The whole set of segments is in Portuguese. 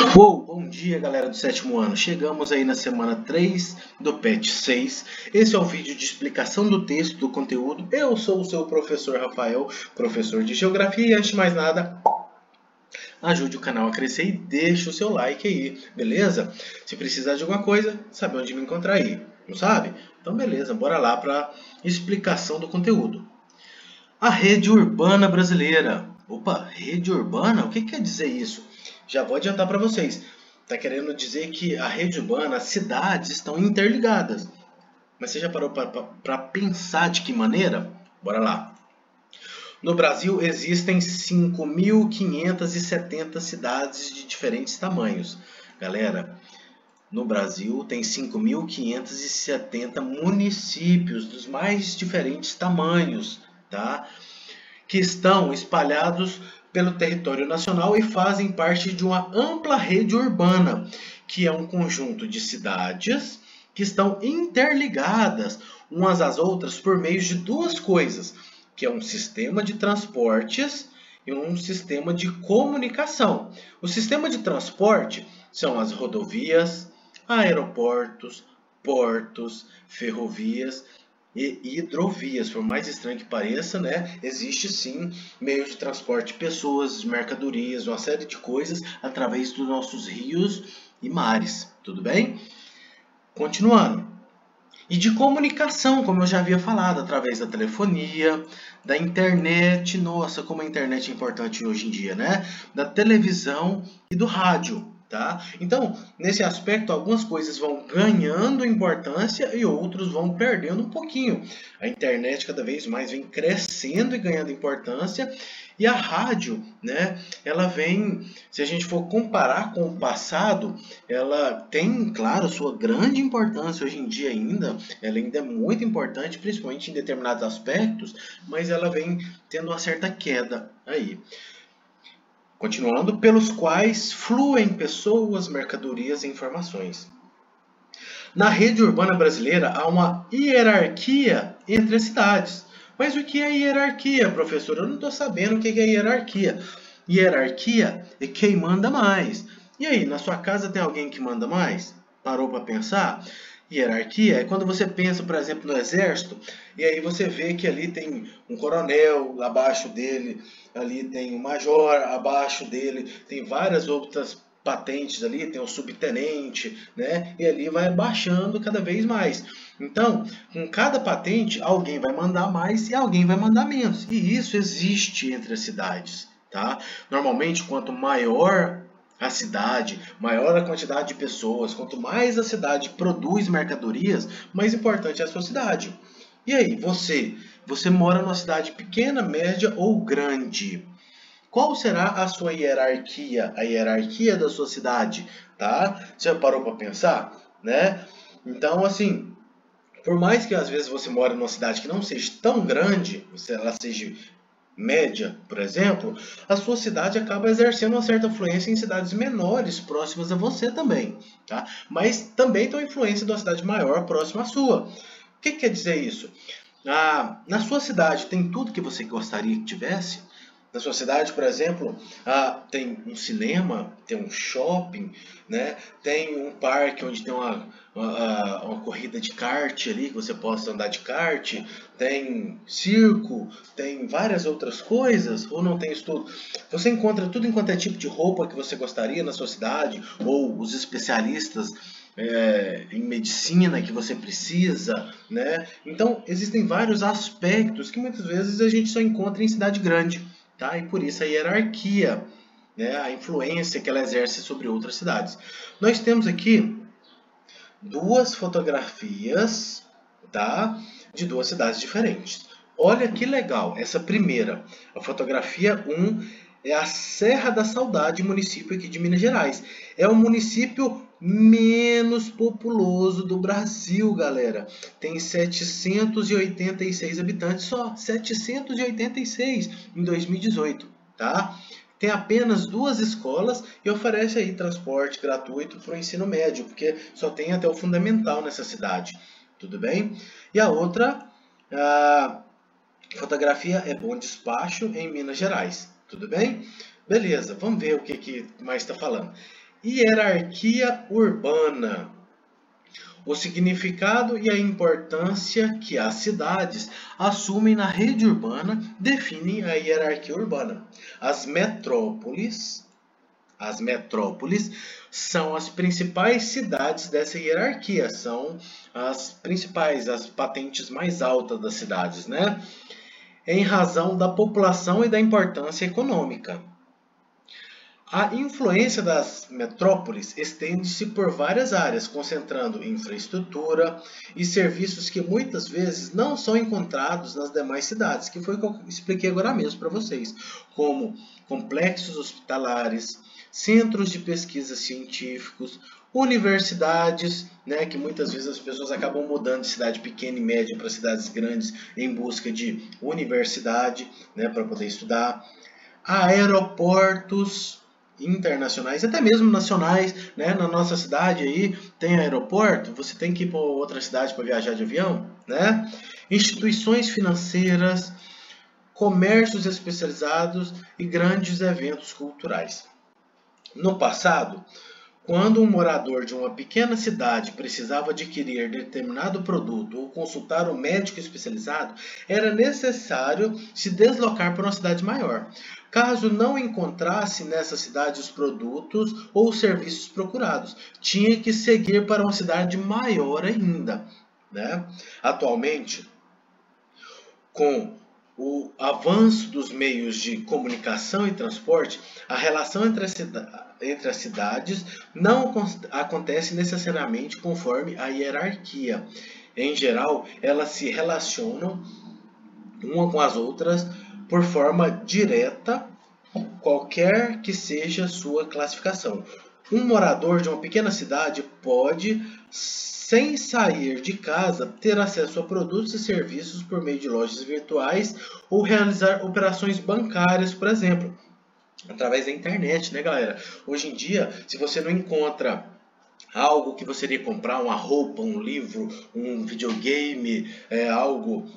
Uou, bom dia galera do sétimo ano, chegamos aí na semana 3 do PET 6, esse é o vídeo de explicação do texto, do conteúdo. Eu sou o seu professor Rafael, professor de Geografia, e antes de mais nada, ajude o canal a crescer e deixe o seu like aí, beleza? Se precisar de alguma coisa, sabe onde me encontrar aí, não sabe? Então beleza, bora lá para explicação do conteúdo. A rede urbana brasileira. Opa, rede urbana? O que quer dizer isso? Já vou adiantar para vocês. Está querendo dizer que a rede urbana, as cidades estão interligadas. Mas você já parou para pensar de que maneira? Bora lá. No Brasil existem 5.570 cidades de diferentes tamanhos. Galera, no Brasil tem 5.570 municípios dos mais diferentes tamanhos, tá? Que estão espalhados pelo território nacional e fazem parte de uma ampla rede urbana, que é um conjunto de cidades que estão interligadas umas às outras por meio de duas coisas, que é um sistema de transportes e um sistema de comunicação. O sistema de transporte são as rodovias, aeroportos, portos, ferrovias e hidrovias. Por mais estranho que pareça, né, existe sim meio de transporte de pessoas, de mercadorias, uma série de coisas através dos nossos rios e mares, tudo bem? Continuando. E de comunicação, como eu já havia falado, através da telefonia, da internet, nossa, como a internet é importante hoje em dia, né? Da televisão e do rádio, tá? Então, nesse aspecto, algumas coisas vão ganhando importância e outros vão perdendo um pouquinho. A internet cada vez mais vem crescendo e ganhando importância, e a rádio, né, ela vem, se a gente for comparar com o passado, ela tem, claro, sua grande importância hoje em dia ainda, ela ainda é muito importante, principalmente em determinados aspectos, mas ela vem tendo uma certa queda aí. Continuando, pelos quais fluem pessoas, mercadorias e informações. Na rede urbana brasileira há uma hierarquia entre as cidades. Mas o que é hierarquia, professor? Eu não estou sabendo o que é hierarquia. Hierarquia é quem manda mais. E aí, na sua casa tem alguém que manda mais? Parou para pensar? Hierarquia é quando você pensa, por exemplo, no exército, e aí você vê que ali tem um coronel, abaixo dele, ali tem um major, abaixo dele tem várias outras patentes ali, tem o subtenente, né? E ali vai baixando cada vez mais. Então, com cada patente, alguém vai mandar mais e alguém vai mandar menos. E isso existe entre as cidades, tá? Normalmente, quanto maior a cidade, maior a quantidade de pessoas, quanto mais a cidade produz mercadorias, mais importante é a sua cidade. E aí, você mora numa cidade pequena, média ou grande? Qual será a sua hierarquia, a hierarquia da sua cidade, tá? Você já parou para pensar, né? Então, assim, por mais que às vezes você mora numa cidade que não seja tão grande, ela seja média, por exemplo, a sua cidade acaba exercendo uma certa influência em cidades menores, próximas a você também, tá? Mas também tem uma influência de uma cidade maior, próxima à sua. O que quer dizer isso? Na sua cidade tem tudo que você gostaria que tivesse? Na sua cidade, por exemplo, tem um cinema, tem um shopping, né? Tem um parque onde tem uma corrida de kart ali, que você possa andar de kart, tem circo, tem várias outras coisas, ou não tem isso tudo? Você encontra tudo enquanto é tipo de roupa que você gostaria na sua cidade, ou os especialistas em medicina que você precisa, né? Então, existem vários aspectos que muitas vezes a gente só encontra em cidade grande. Tá? E por isso a hierarquia, né? A influência que ela exerce sobre outras cidades. Nós temos aqui duas fotografias, tá? De duas cidades diferentes. Olha que legal, essa primeira, a fotografia 1 é a Serra da Saudade, município aqui de Minas Gerais. É o município menos populoso do Brasil, galera. Tem 786 habitantes só, 786 em 2018, tá? Tem apenas 2 escolas e oferece aí transporte gratuito para o ensino médio, porque só tem até o fundamental nessa cidade, tudo bem? E a outra fotografia é Bom Despacho em Minas Gerais, tudo bem? Beleza, vamos ver o que mais está falando. Hierarquia urbana. O significado e a importância que as cidades assumem na rede urbana definem a hierarquia urbana. As metrópoles são as principais cidades dessa hierarquia, são as principais, as patentes mais altas das cidades, né? Em razão da população e da importância econômica. A influência das metrópoles estende-se por várias áreas, concentrando infraestrutura e serviços que muitas vezes não são encontrados nas demais cidades, que foi o que eu expliquei agora mesmo para vocês, como complexos hospitalares, centros de pesquisa científicos, universidades, né, que muitas vezes as pessoas acabam mudando de cidade pequena e média para cidades grandes em busca de universidade, né, para poder estudar, aeroportos internacionais, até mesmo nacionais, né? Na nossa cidade aí tem aeroporto, você tem que ir para outra cidade para viajar de avião, né? Instituições financeiras, comércios especializados e grandes eventos culturais. No passado, quando um morador de uma pequena cidade precisava adquirir determinado produto ou consultar um médico especializado, era necessário se deslocar para uma cidade maior. Caso não encontrasse nessa cidade os produtos ou os serviços procurados, tinha que seguir para uma cidade maior ainda, né? Atualmente, com o avanço dos meios de comunicação e transporte, a relação entre as cidades não acontece necessariamente conforme a hierarquia. Em geral, elas se relacionam uma com as outras por forma direta, qualquer que seja sua classificação. Um morador de uma pequena cidade pode, sem sair de casa, ter acesso a produtos e serviços por meio de lojas virtuais ou realizar operações bancárias, por exemplo, através da internet, né, galera? Hoje em dia, se você não encontra algo que você iria comprar, uma roupa, um livro, um videogame, algo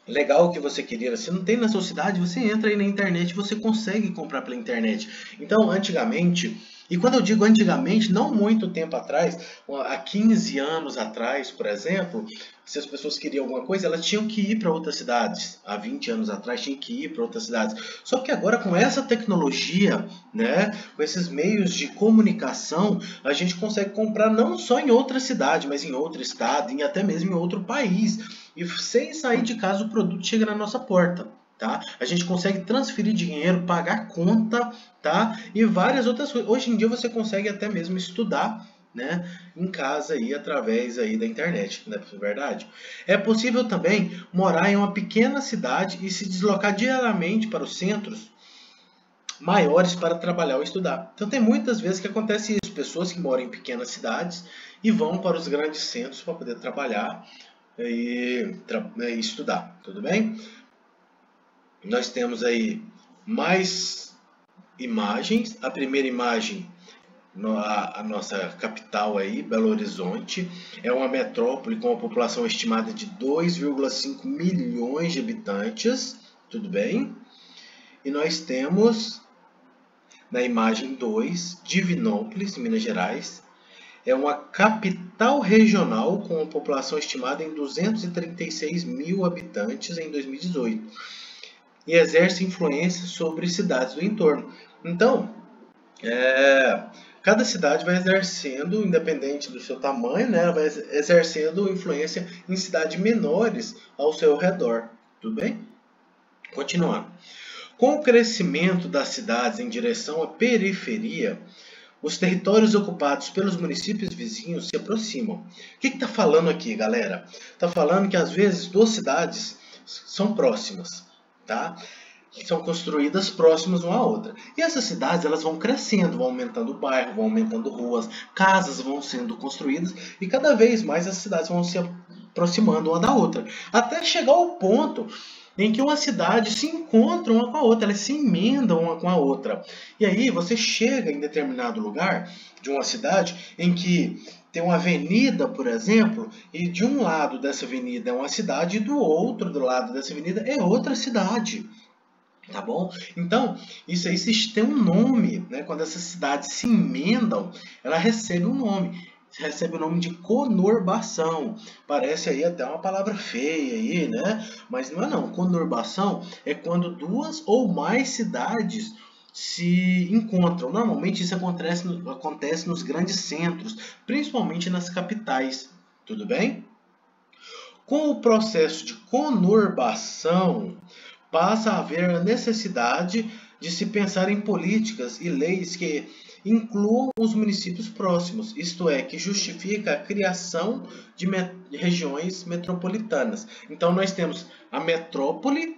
legal que você queria, se não tem na sua cidade, você entra aí na internet e você consegue comprar pela internet. Então, antigamente, e quando eu digo antigamente, não muito tempo atrás, há 15 anos atrás, por exemplo, se as pessoas queriam alguma coisa, elas tinham que ir para outras cidades. Há 20 anos atrás, tinham que ir para outras cidades. Só que agora, com essa tecnologia, né, com esses meios de comunicação, a gente consegue comprar não só em outra cidade, mas em outro estado, e até mesmo em outro país. E sem sair de casa, o produto chega na nossa porta. Tá? A gente consegue transferir dinheiro, pagar conta, tá? E várias outras coisas. Hoje em dia você consegue até mesmo estudar, né, em casa aí, através aí da internet, não é verdade? É possível também morar em uma pequena cidade e se deslocar diariamente para os centros maiores para trabalhar ou estudar. Então tem muitas vezes que acontece isso, pessoas que moram em pequenas cidades e vão para os grandes centros para poder trabalhar e estudar, tudo bem? Nós temos aí mais imagens. A primeira imagem, a nossa capital aí, Belo Horizonte, é uma metrópole com uma população estimada de 2,5 milhões de habitantes, tudo bem? E nós temos na imagem 2, Divinópolis, Minas Gerais, é uma capital regional com uma população estimada em 236 mil habitantes em 2018. E exerce influência sobre cidades do entorno. Então, cada cidade vai exercendo, independente do seu tamanho, né, vai exercendo influência em cidades menores ao seu redor. Tudo bem? Continuando. Com o crescimento das cidades em direção à periferia, os territórios ocupados pelos municípios vizinhos se aproximam. O que está falando aqui, galera? Está falando que às vezes duas cidades são próximas, tá? São construídas próximas uma à outra. E essas cidades elas vão crescendo, vão aumentando o bairro, vão aumentando ruas, casas vão sendo construídas e cada vez mais as cidades vão se aproximando uma da outra, até chegar ao ponto em que uma cidade se encontra uma com a outra, elas se emendam uma com a outra. E aí você chega em determinado lugar de uma cidade em que tem uma avenida, por exemplo, e de um lado dessa avenida é uma cidade e do outro lado dessa avenida é outra cidade. Tá bom? Então, isso aí tem um nome, né? Quando essas cidades se emendam, ela recebe um nome. Recebe o nome de conurbação. Parece aí até uma palavra feia aí, né? Mas não é não. Conurbação é quando duas ou mais cidades se encontram. Normalmente isso acontece nos grandes centros, principalmente nas capitais. Tudo bem? Com o processo de conurbação, passa a haver a necessidade de se pensar em políticas e leis que incluam os municípios próximos, isto é, que justifica a criação de regiões metropolitanas. Então nós temos a metrópole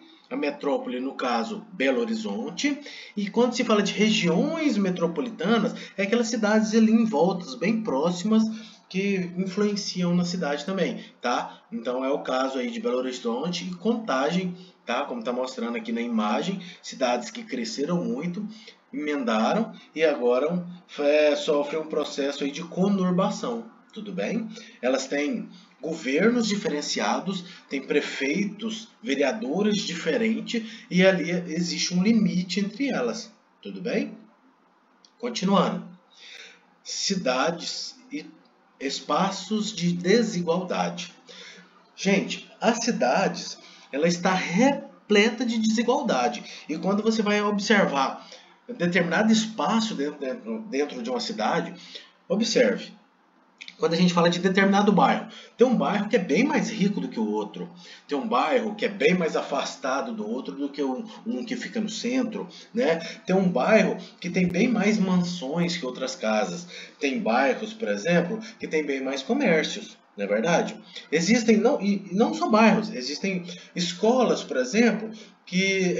no caso Belo Horizonte, e quando se fala de regiões metropolitanas, é aquelas cidades ali em voltas, bem próximas, que influenciam na cidade também, tá? Então é o caso aí de Belo Horizonte e Contagem, tá? Como está mostrando aqui na imagem, cidades que cresceram muito, emendaram e agora sofrem um processo aí de conurbação, tudo bem? Elas têm governos diferenciados, têm prefeitos, vereadores diferentes e ali existe um limite entre elas, tudo bem? Continuando. Cidades e espaços de desigualdade. Gente, as cidades, ela está repleta de desigualdade. E quando você vai observar determinado espaço dentro de uma cidade, observe. Quando a gente fala de determinado bairro, tem um bairro que é bem mais rico do que o outro. Tem um bairro que é bem mais afastado do outro do que um que fica no centro, né? Tem um bairro que tem bem mais mansões que outras casas. Tem bairros, por exemplo, que tem bem mais comércios. Não é verdade? Existem, não só bairros, existem escolas, por exemplo, que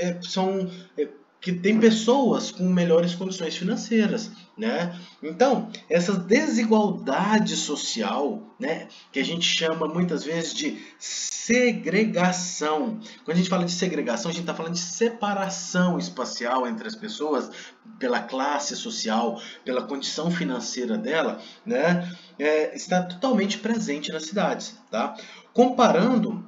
tem pessoas com melhores condições financeiras, né? Então, essa desigualdade social, né, que a gente chama muitas vezes de segregação. Quando a gente fala de segregação, a gente está falando de separação espacial entre as pessoas pela classe social, pela condição financeira dela, né? Está totalmente presente nas cidades, tá? Comparando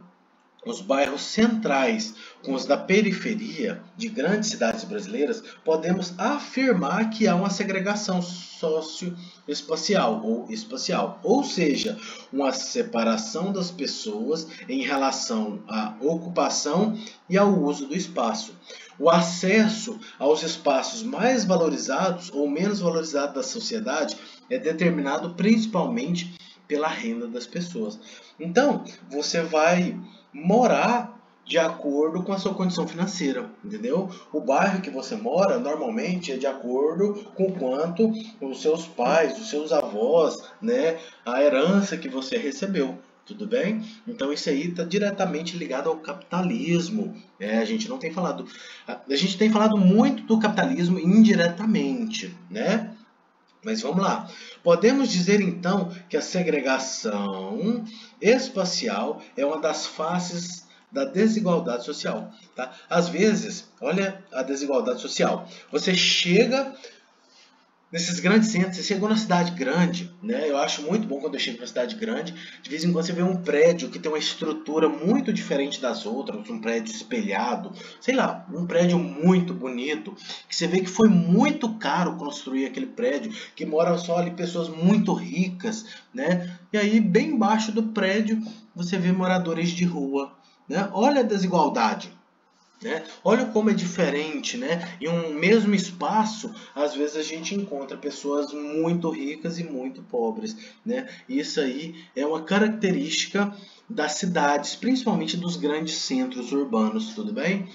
os bairros centrais com os da periferia de grandes cidades brasileiras, podemos afirmar que há uma segregação socioespacial ou espacial, ou seja, uma separação das pessoas em relação à ocupação e ao uso do espaço. O acesso aos espaços mais valorizados ou menos valorizados da sociedade é determinado principalmente pela renda das pessoas. Então, você vai morar de acordo com a sua condição financeira, entendeu? O bairro que você mora normalmente é de acordo com quanto os seus pais, os seus avós, né, a herança que você recebeu. Tudo bem? Então isso aí está diretamente ligado ao capitalismo. A gente tem falado muito do capitalismo indiretamente, né? Mas vamos lá. Podemos dizer então que a segregação espacial é uma das faces da desigualdade social. Tá? Às vezes, olha a desigualdade social. Você chega nesses grandes centros, você chegou na cidade grande, né? Eu acho muito bom quando eu chego na cidade grande, de vez em quando você vê um prédio que tem uma estrutura muito diferente das outras, um prédio espelhado, sei lá, um prédio muito bonito, que você vê que foi muito caro construir aquele prédio, que moram só ali pessoas muito ricas, né? E aí, bem embaixo do prédio, você vê moradores de rua, né? Olha a desigualdade. Né? Olha como é diferente, né? Em um mesmo espaço, às vezes a gente encontra pessoas muito ricas e muito pobres, né? Isso aí é uma característica das cidades, principalmente dos grandes centros urbanos, tudo bem?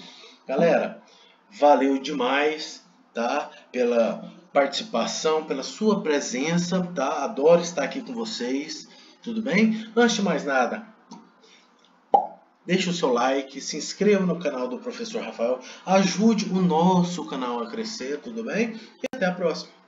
Galera, valeu demais, tá? Pela participação, pela sua presença, tá? Adoro estar aqui com vocês, tudo bem? Antes de mais nada, deixe o seu like, se inscreva no canal do Professor Rafael, ajude o nosso canal a crescer, tudo bem? E até a próxima!